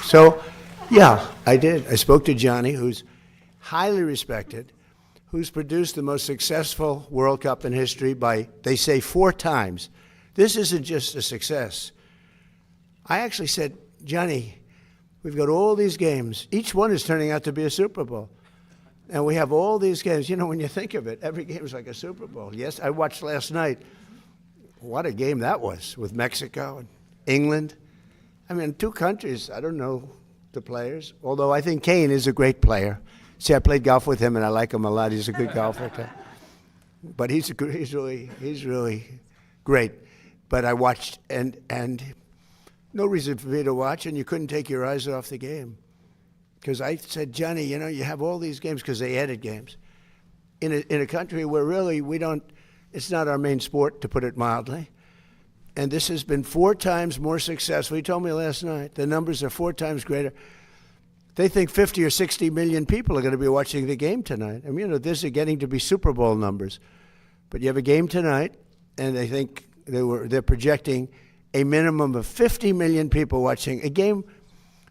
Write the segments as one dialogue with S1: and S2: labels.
S1: So, yeah, I did. I spoke to Johnny, who's highly respected, who's produced the most successful World Cup in history by, they say, 4 times. This isn't just a success. I actually said, Johnny, we've got all these games. Each one is turning out to be a Super Bowl. And we have all these games. You know, when you think of it, every game is like a Super Bowl. Yes, I watched last night. What a game that was with Mexico and England. I mean, 2 countries, I don't know the players, although I think Kane is a great player. See, I played golf with him, and I like him a lot. He's a good golfer. But he's really great. But I watched, and no reason for me to watch, and you couldn't take your eyes off the game. Because I said, Johnny, you know, you have all these games, because they added games. In a country where really we don't, it's not our main sport, to put it mildly. And this has been 4 times more successful. He told me last night, the numbers are 4 times greater. They think 50 or 60 million people are going to be watching the game tonight. I mean, you know, this is getting to be Super Bowl numbers. But you have a game tonight, and they think they're projecting a minimum of 50 million people watching a game.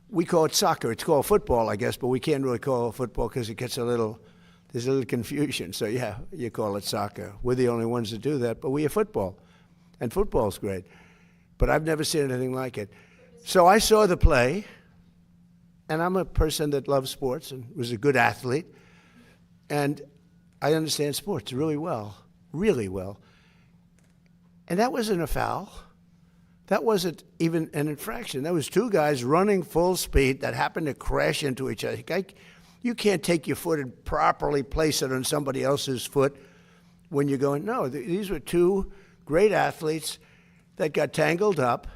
S1: We call it soccer. It's called football, I guess, but we can't really call it football because it gets there's a little confusion. So yeah, you call it soccer. We're the only ones that do that, but we have football. And football's great. But I've never seen anything like it. So I saw the play, and I'm a person that loves sports and was a good athlete. And I understand sports really well, really well. And that wasn't a foul. That wasn't even an infraction. That was 2 guys running full speed that happened to crash into each other. You can't take your foot and properly place it on somebody else's foot when you're going, no, these were 2 great athletes that got tangled up,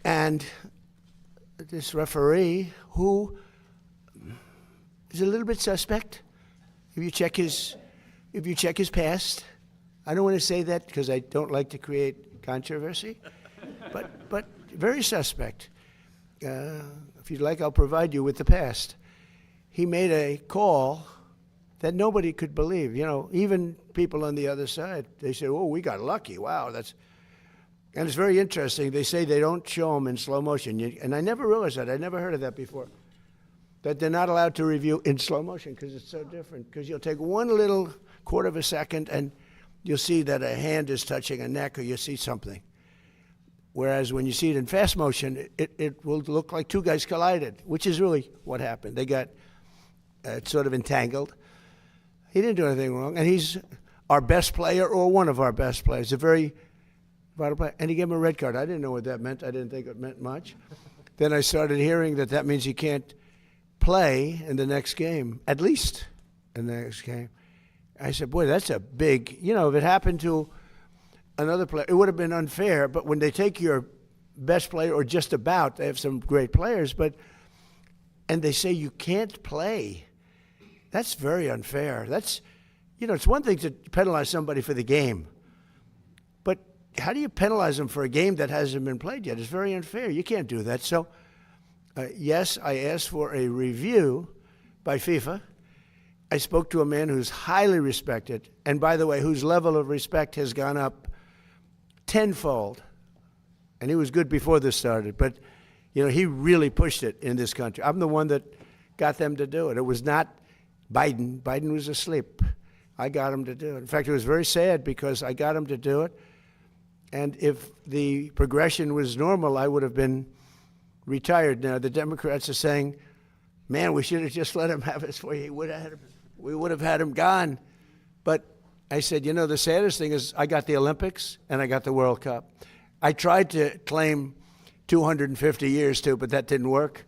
S1: and this referee, who is a little bit suspect, if you check his past, I don't want to say that because I don't like to create controversy, but very suspect. If you'd like, I'll provide you with the past. He made a call that nobody could believe. You know, even people on the other side, they say, oh, we got lucky. Wow, and it's very interesting. They say they don't show them in slow motion. And I never realized that. I never heard of that before, that they're not allowed to review in slow motion because it's so different. Because you'll take one little quarter of a second and you'll see that a hand is touching a neck or you'll see something. Whereas when you see it in fast motion, it will look like 2 guys collided, which is really what happened. They got sort of entangled. He didn't do anything wrong, and he's our best player or one of our best players, a very vital player. And he gave him a red card. I didn't know what that meant. I didn't think it meant much. Then I started hearing that means he can't play in the next game, at least in the next game. I said, boy, that's a big, you know, if it happened to another player, it would have been unfair. But when they take your best player, or just about, they have some great players, and they say you can't play, that's very unfair. That's, you know, it's one thing to penalize somebody for the game, but how do you penalize them for a game that hasn't been played yet? It's very unfair. You can't do that. So, yes, I asked for a review by FIFA. I spoke to a man who's highly respected, and by the way, whose level of respect has gone up tenfold. And he was good before this started, but, you know, he really pushed it in this country. I'm the one that got them to do it. It was not Biden. Biden was asleep. I got him to do it. In fact, it was very sad because I got him to do it. And if the progression was normal, I would have been retired now. The Democrats are saying, man, we should have just let him have his way. We would have had him gone. But I said, you know, the saddest thing is I got the Olympics and I got the World Cup. I tried to claim 250 years too, but that didn't work.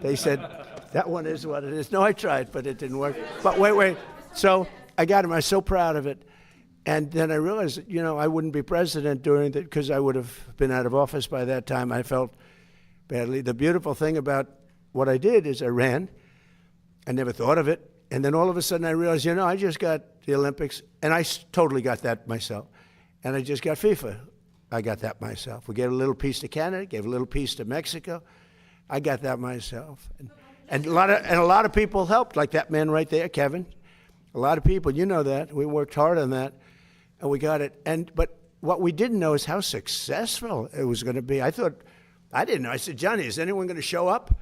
S1: They said, that one is what it is. No, I tried, but it didn't work. But wait. So I got him. I was so proud of it. And then I realized, you know, I wouldn't be president during that because I would have been out of office by that time. I felt badly. The beautiful thing about what I did is I ran. I never thought of it. And then all of a sudden I realized, you know, I just got the Olympics, and I totally got that myself. And I just got FIFA. I got that myself. We gave a little piece to Canada, gave a little piece to Mexico. I got that myself. And a lot of people helped, like that man right there, Kevin. A lot of people, you know that. We worked hard on that, and we got it. But what we didn't know is how successful it was going to be. I thought I didn't know. I said, Johnny, is anyone going to show up?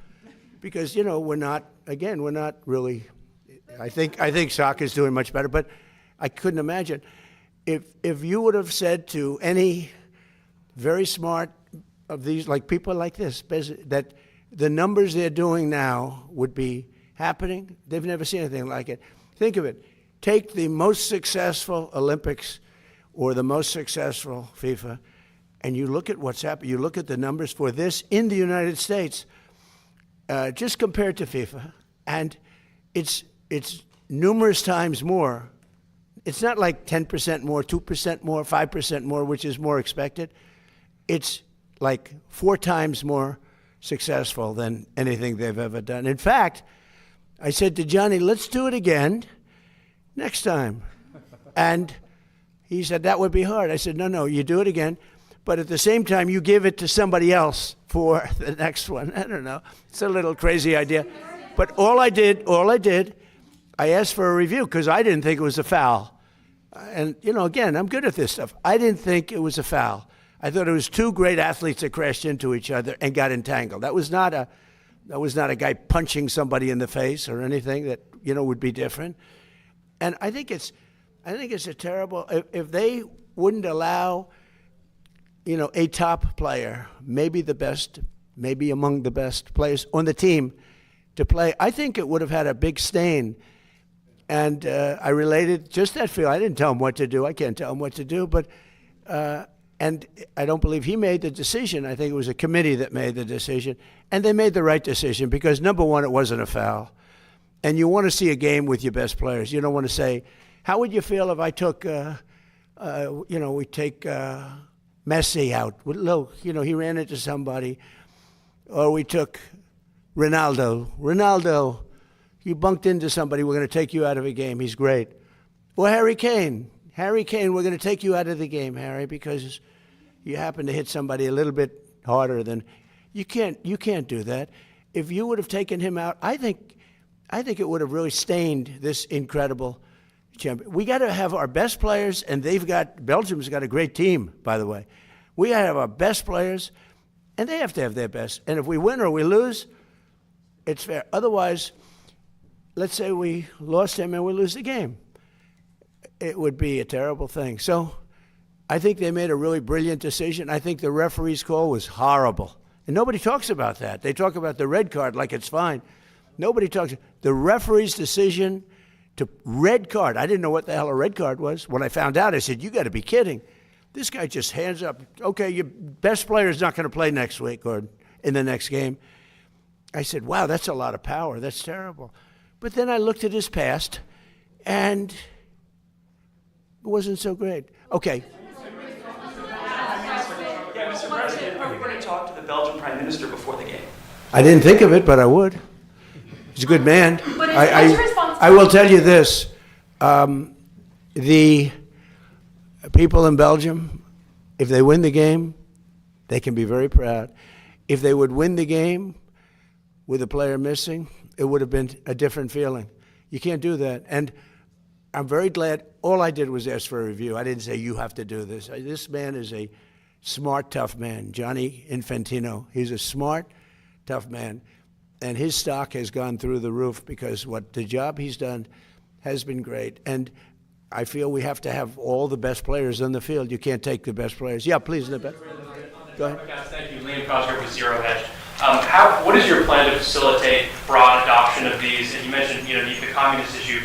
S1: Because, we're not really, I think soccer's doing much better, but I couldn't imagine. If you would have said to any very smart of these, like people like this, that the numbers they're doing now would be happening, they've never seen anything like it. Think of it. Take the most successful Olympics or the most successful FIFA, and you look at what's happened. You look at the numbers for this in the United States, just compared to FIFA, and it's numerous times more. It's not like 10% more, 2% more, 5% more, which is more expected. It's like 4 times more successful than anything they've ever done. In fact, I said to Johnny, let's do it again next time. And he said, that would be hard. I said, no, you do it again. But at the same time, you give it to somebody else for the next one. I don't know. It's a little crazy idea. But all I did, I asked for a review because I didn't think it was a foul. And, again, I'm good at this stuff. I didn't think it was a foul. I thought it was 2 great athletes that crashed into each other and got entangled. That was not a guy punching somebody in the face or anything that, would be different. And I think it's a terrible, if they wouldn't allow, a top player, maybe the best, maybe among the best players on the team to play, I think it would have had a big stain. And I related just that feel. I didn't tell him what to do. I can't tell him what to do. But, and I don't believe he made the decision. I think it was a committee that made the decision. And they made the right decision because, number one, it wasn't a foul. And you want to see a game with your best players. You don't want to say, how would you feel if I took, we take Messi out? Look, he ran into somebody. Or we took Ronaldo, you bunked into somebody, we're going to take you out of a game. He's great. Or Harry Kane, we're going to take you out of the game, Harry, because you happen to hit somebody a little bit harder than you can't do that. If you would have taken him out, I think it would have really stained this incredible champion. We got to have our best players, and Belgium's got a great team, by the way. We got to have our best players, and they have to have their best. And if we win or we lose, it's fair. Otherwise, let's say we lost him and we lose the game. It would be a terrible thing. So I think they made a really brilliant decision. I think the referee's call was horrible. And nobody talks about that. They talk about the red card like it's fine. Nobody talks. The referee's decision to red card. I didn't know what the hell a red card was. When I found out, I said, you got to be kidding. This guy just hands up. Okay, your best player is not going to play next week or in the next game. I said, wow, that's a lot of power. That's terrible. But then I looked at his past, and it wasn't so great. Okay.
S2: Yeah, Mr. President, are you going to talk to the Belgian Prime Minister before the game?
S1: I didn't think of it, but I would. He's a good man.
S3: But it's your responsibility.
S1: I will tell you this. The people in Belgium, if they win the game, they can be very proud. If they would win the game with a player missing, it would have been a different feeling. You can't do that. And I'm very glad all I did was ask for a review. I didn't say, you have to do this. This man is a smart, tough man, Gianni Infantino. He's a smart, tough man. And his stock has gone through the roof because the job he's done has been great. And I feel we have to have all the best players on the field. You can't take the best players. Yeah, please, Go ahead.
S2: Thank you. Liam Cosgrove with Zero Hedge. What is your plan to facilitate broad adoption of these? And you mentioned, the communist issue.